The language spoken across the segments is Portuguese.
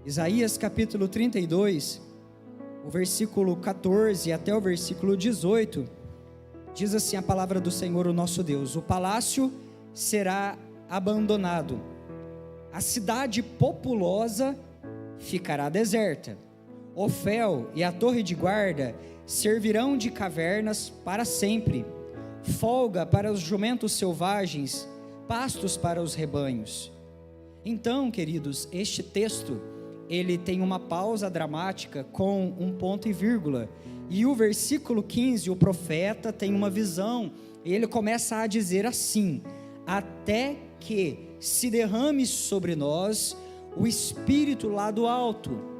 Isaías capítulo 32, o versículo 14 até o versículo 18, diz assim a palavra do Senhor, o nosso Deus: o palácio será abandonado, a cidade populosa ficará deserta, Ofel e a torre de guarda servirão de cavernas para sempre, folga para os jumentos selvagens, pastos para os rebanhos. Então, queridos, este texto, ele tem uma pausa dramática com um ponto e vírgula, e o versículo 15, o profeta tem uma visão, e ele começa a dizer assim: até que se derrame sobre nós o Espírito lá do alto.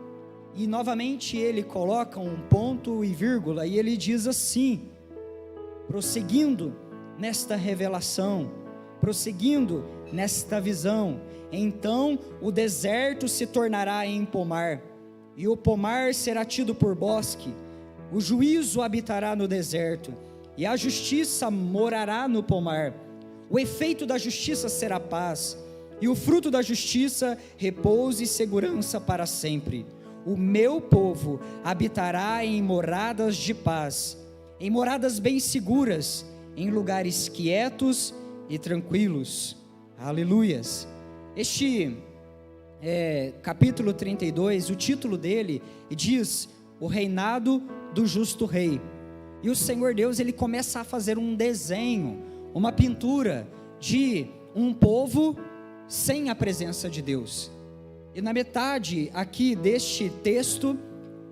E novamente ele coloca um ponto e vírgula, e ele diz assim, prosseguindo nesta revelação, prosseguindo nesta visão: então o deserto se tornará em pomar, e o pomar será tido por bosque, o juízo habitará no deserto, e a justiça morará no pomar. O efeito da justiça será paz, e o fruto da justiça, repouso e segurança para sempre. O meu povo habitará em moradas de paz, em moradas bem seguras, em lugares quietos e tranquilos. Aleluias. Este capítulo 32, o título dele diz: o reinado do justo rei. E o Senhor Deus, ele começa a fazer um desenho, uma pintura de um povo sem a presença de Deus. E na metade aqui deste texto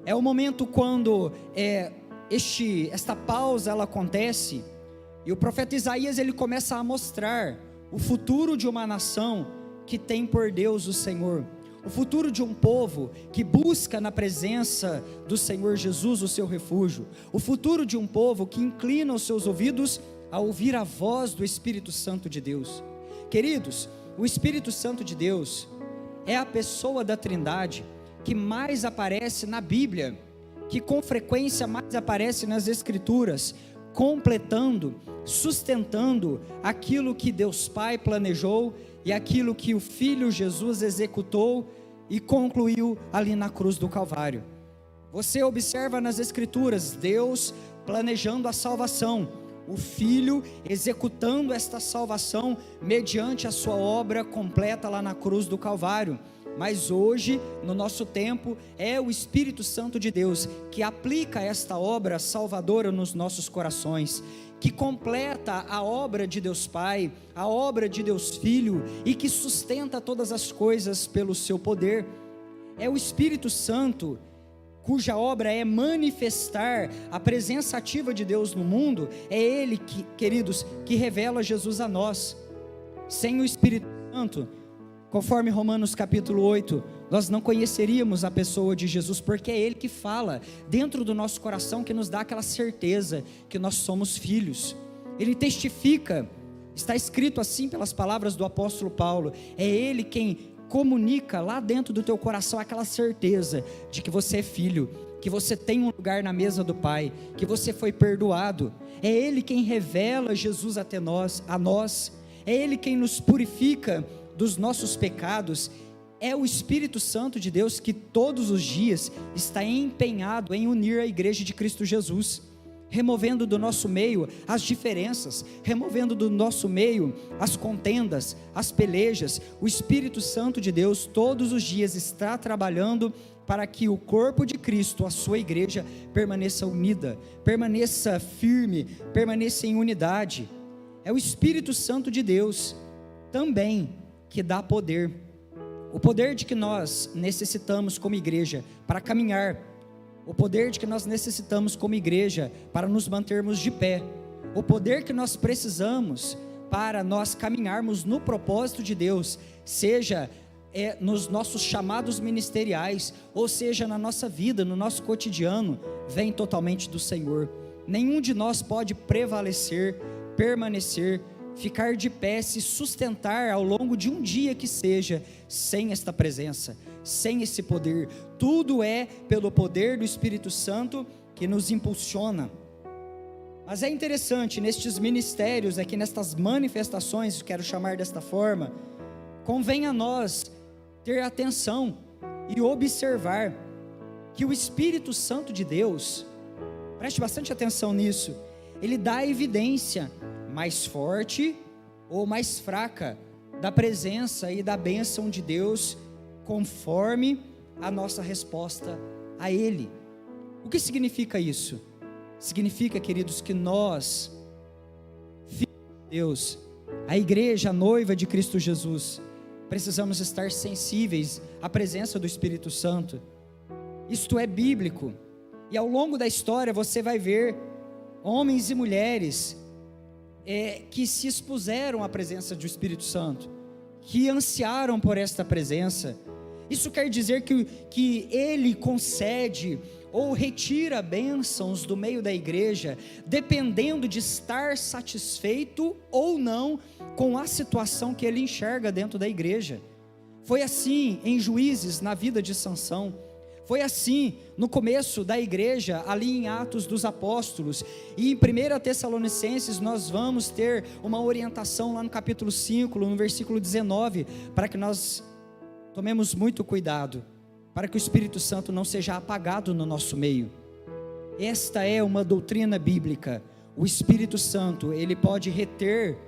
é o momento quando esta pausa ela acontece, e o profeta Isaías ele começa a mostrar o futuro de uma nação que tem por Deus o Senhor, o futuro de um povo que busca na presença do Senhor Jesus o seu refúgio, o futuro de um povo que inclina os seus ouvidos a ouvir a voz do Espírito Santo de Deus. Queridos, o Espírito Santo de Deus é a pessoa da Trindade que mais aparece na Bíblia, que com frequência mais aparece nas Escrituras, completando, sustentando aquilo que Deus Pai planejou e aquilo que o Filho Jesus executou e concluiu ali na cruz do Calvário. Você observa nas Escrituras Deus planejando a salvação, o Filho executando esta salvação mediante a sua obra completa lá na cruz do Calvário. Mas hoje, no nosso tempo, é o Espírito Santo de Deus que aplica esta obra salvadora nos nossos corações, que completa a obra de Deus Pai, a obra de Deus Filho, e que sustenta todas as coisas pelo seu poder. É o Espírito Santo cuja obra é manifestar a presença ativa de Deus no mundo. É Ele, queridos, que revela Jesus a nós. Sem o Espírito Santo, conforme Romanos capítulo 8, nós não conheceríamos a pessoa de Jesus, porque é Ele que fala dentro do nosso coração, que nos dá aquela certeza que nós somos filhos. Ele testifica, está escrito assim pelas palavras do apóstolo Paulo, é Ele quem comunica lá dentro do teu coração aquela certeza de que você é filho, que você tem um lugar na mesa do Pai, que você foi perdoado. É Ele quem revela Jesus até nós, a nós, é Ele quem nos purifica dos nossos pecados. É o Espírito Santo de Deus que todos os dias está empenhado em unir a igreja de Cristo Jesus, removendo do nosso meio as diferenças, removendo do nosso meio as contendas, as pelejas. O Espírito Santo de Deus todos os dias está trabalhando para que o corpo de Cristo, a sua igreja, permaneça unida, permaneça firme, permaneça em unidade. É o Espírito Santo de Deus também que dá poder, o poder de que nós necessitamos como igreja para caminhar, o poder de que nós necessitamos como igreja para nos mantermos de pé, o poder que nós precisamos para nós caminharmos no propósito de Deus, seja nos nossos chamados ministeriais, ou seja na nossa vida, no nosso cotidiano, vem totalmente do Senhor. Nenhum de nós pode prevalecer, permanecer, ficar de pé, se sustentar ao longo de um dia que seja, sem esta presença, sem esse poder. Tudo é pelo poder do Espírito Santo que nos impulsiona. Mas é interessante, nestes ministérios, aqui nestas manifestações, quero chamar desta forma, convém a nós ter atenção e observar que o Espírito Santo de Deus, preste bastante atenção nisso, ele dá a evidência mais forte ou mais fraca da presença e da bênção de Deus, conforme a nossa resposta a Ele. O que significa isso? Significa, queridos, que nós, filhos de Deus, a igreja, a noiva de Cristo Jesus, precisamos estar sensíveis à presença do Espírito Santo. Isto é bíblico, e ao longo da história você vai ver homens e mulheres que se expuseram à presença do Espírito Santo, que ansiaram por esta presença. Isso quer dizer que Ele concede ou retira bênçãos do meio da igreja, dependendo de estar satisfeito ou não com a situação que Ele enxerga dentro da igreja. Foi assim em Juízes, na vida de Sansão. Foi assim no começo da igreja, ali em Atos dos Apóstolos, e em 1 Tessalonicenses nós vamos ter uma orientação lá no capítulo 5, no versículo 19, para que nós tomemos muito cuidado, para que o Espírito Santo não seja apagado no nosso meio. Esta é uma doutrina bíblica. O Espírito Santo, ele pode reter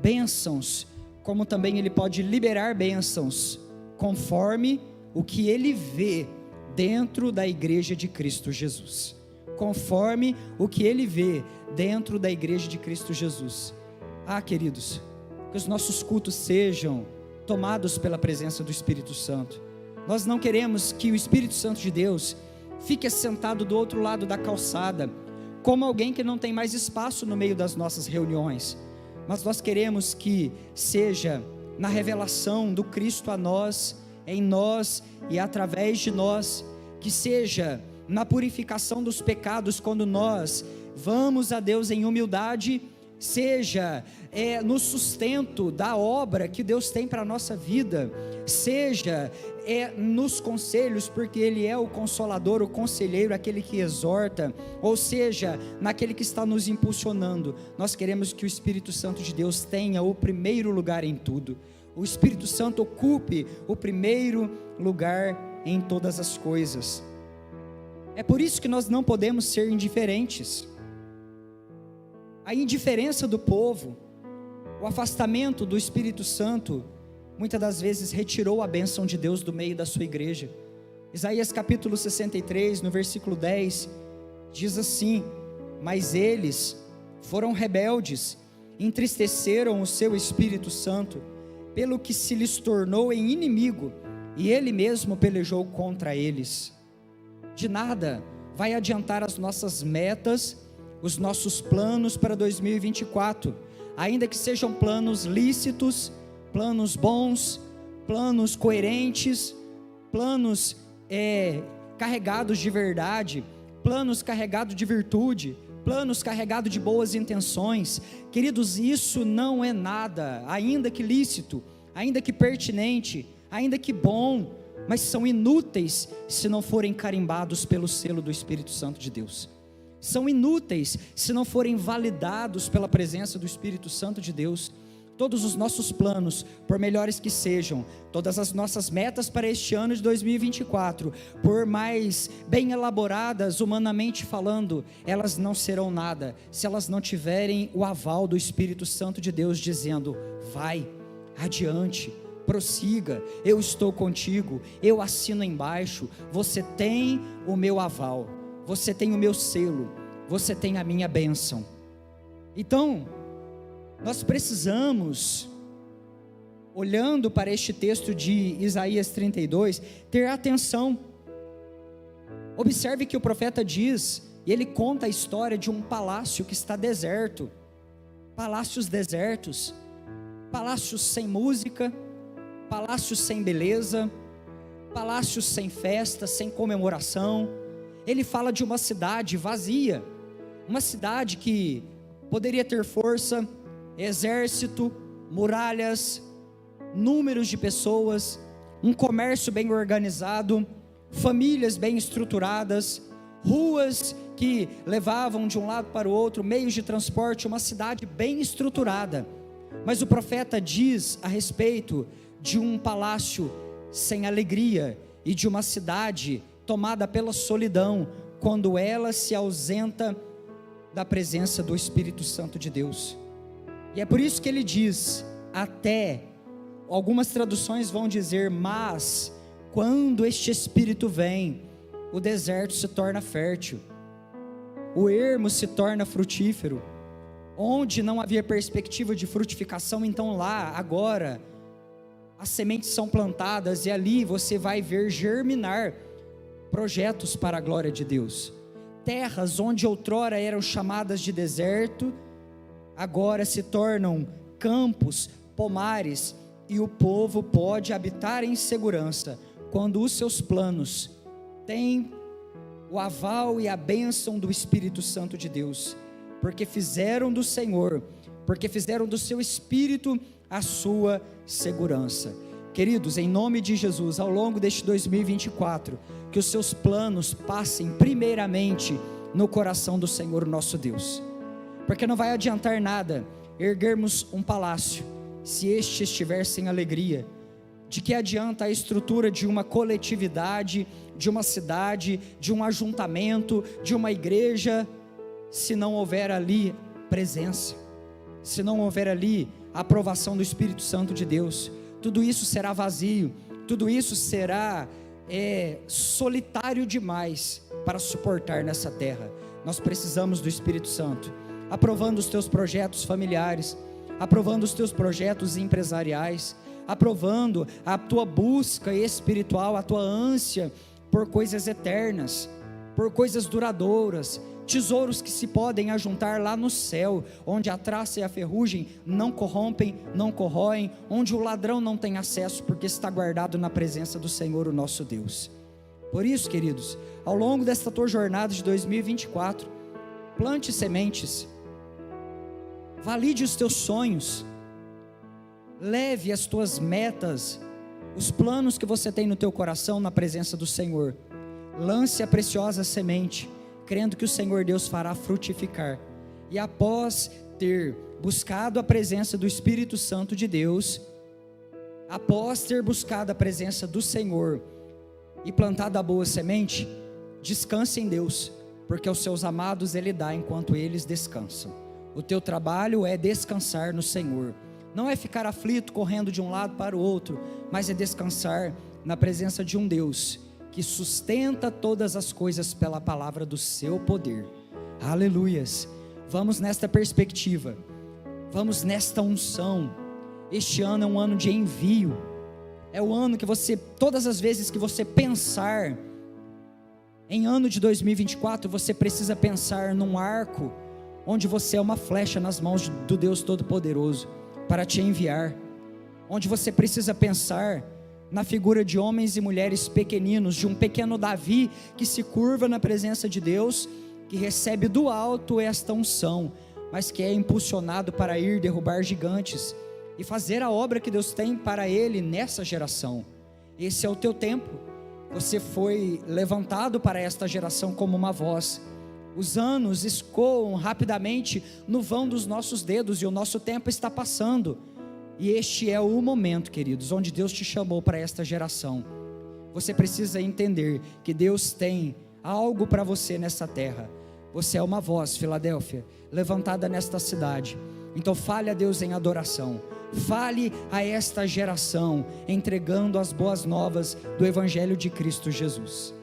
bênçãos, como também ele pode liberar bênçãos, conforme o que ele vê dentro da igreja de Cristo Jesus, conforme o que ele vê dentro da igreja de Cristo Jesus. Queridos, que os nossos cultos sejam tomados pela presença do Espírito Santo. Nós não queremos que o Espírito Santo de Deus fique sentado do outro lado da calçada, como alguém que não tem mais espaço no meio das nossas reuniões, mas nós queremos que seja na revelação do Cristo a nós, em nós e através de nós, que seja na purificação dos pecados, quando nós vamos a Deus em humildade, seja no sustento da obra que Deus tem para a nossa vida, seja nos conselhos, porque Ele é o consolador, o conselheiro, aquele que exorta, ou seja, naquele que está nos impulsionando. Nós queremos que o Espírito Santo de Deus tenha o primeiro lugar em tudo. O Espírito Santo ocupe o primeiro lugar em todas as coisas. É por isso que nós não podemos ser indiferentes. A indiferença do povo, o afastamento do Espírito Santo, muitas das vezes retirou a bênção de Deus do meio da sua igreja. Isaías capítulo 63, no versículo 10, diz assim: mas eles foram rebeldes, entristeceram o seu Espírito Santo, pelo que se lhes tornou em inimigo, e Ele mesmo pelejou contra eles. De nada vai adiantar as nossas metas, os nossos planos para 2024, ainda que sejam planos lícitos, planos bons, planos coerentes, planos carregados de verdade, planos carregados de virtude, planos carregados de boas intenções. Queridos, isso não é nada, ainda que lícito, ainda que pertinente, ainda que bom, mas são inúteis se não forem carimbados pelo selo do Espírito Santo de Deus. São inúteis se não forem validados pela presença do Espírito Santo de Deus. Todos os nossos planos, por melhores que sejam, todas as nossas metas para este ano de 2024, por mais bem elaboradas humanamente falando, elas não serão nada, se elas não tiverem o aval do Espírito Santo de Deus dizendo: vai, adiante, prossiga, eu estou contigo, eu assino embaixo, você tem o meu aval, você tem o meu selo, você tem a minha bênção. Então, nós precisamos, olhando para este texto de Isaías 32, ter atenção. Observe que o profeta diz, e ele conta a história de um palácio que está deserto, palácios desertos, palácios sem música, palácios sem beleza, palácios sem festa, sem comemoração. Ele fala de uma cidade vazia, uma cidade que poderia ter força, exército, muralhas, números de pessoas, um comércio bem organizado, famílias bem estruturadas, ruas que levavam de um lado para o outro, meios de transporte, uma cidade bem estruturada. Mas o profeta diz a respeito de um palácio sem alegria, e de uma cidade tomada pela solidão, quando ela se ausenta da presença do Espírito Santo de Deus. E é por isso que ele diz, até, algumas traduções vão dizer, mas, quando este Espírito vem, o deserto se torna fértil, o ermo se torna frutífero, onde não havia perspectiva de frutificação, então lá, agora, as sementes são plantadas, e ali você vai ver germinar projetos para a glória de Deus. Terras onde outrora eram chamadas de deserto, agora se tornam campos, pomares, e o povo pode habitar em segurança, quando os seus planos têm o aval e a bênção do Espírito Santo de Deus, porque fizeram do Senhor, porque fizeram do seu Espírito a sua segurança. Queridos, em nome de Jesus, ao longo deste 2024, que os seus planos passem primeiramente no coração do Senhor nosso Deus, porque não vai adiantar nada erguermos um palácio, se este estiver sem alegria. De que adianta a estrutura de uma coletividade, de uma cidade, de um ajuntamento, de uma igreja, se não houver ali presença, se não houver ali a aprovação do Espírito Santo de Deus? Tudo isso será vazio, tudo isso será solitário demais para suportar nessa terra. Nós precisamos do Espírito Santo, aprovando os teus projetos familiares, aprovando os teus projetos empresariais, aprovando a tua busca espiritual, a tua ânsia por coisas eternas, por coisas duradouras, tesouros que se podem ajuntar lá no céu, onde a traça e a ferrugem não corrompem, não corroem, onde o ladrão não tem acesso, porque está guardado na presença do Senhor, o nosso Deus. Por isso, queridos, ao longo desta tua jornada de 2024, plante sementes, valide os teus sonhos, leve as tuas metas, os planos que você tem no teu coração na presença do Senhor, lance a preciosa semente, crendo que o Senhor Deus fará frutificar. E após ter buscado a presença do Espírito Santo de Deus, após ter buscado a presença do Senhor e plantado a boa semente, descanse em Deus, porque aos seus amados Ele dá enquanto eles descansam. O teu trabalho é descansar no Senhor, não é ficar aflito correndo de um lado para o outro, mas é descansar na presença de um Deus que sustenta todas as coisas pela palavra do seu poder. Aleluias. Vamos nesta perspectiva, vamos nesta unção. Este ano é um ano de envio, é o ano que você, todas as vezes que você pensar em ano de 2024, você precisa pensar num arco, onde você é uma flecha nas mãos do Deus Todo-Poderoso, para te enviar, onde você precisa pensar na figura de homens e mulheres pequeninos, de um pequeno Davi, que se curva na presença de Deus, que recebe do alto esta unção, mas que é impulsionado para ir derrubar gigantes, e fazer a obra que Deus tem para ele nessa geração. Esse é o teu tempo, você foi levantado para esta geração como uma voz. Os anos escoam rapidamente no vão dos nossos dedos, e o nosso tempo está passando, e este é o momento, queridos, onde Deus te chamou para esta geração. Você precisa entender que Deus tem algo para você nessa terra. Você é uma voz, Filadélfia, levantada nesta cidade. Então fale a Deus em adoração, fale a esta geração, entregando as boas novas do Evangelho de Cristo Jesus.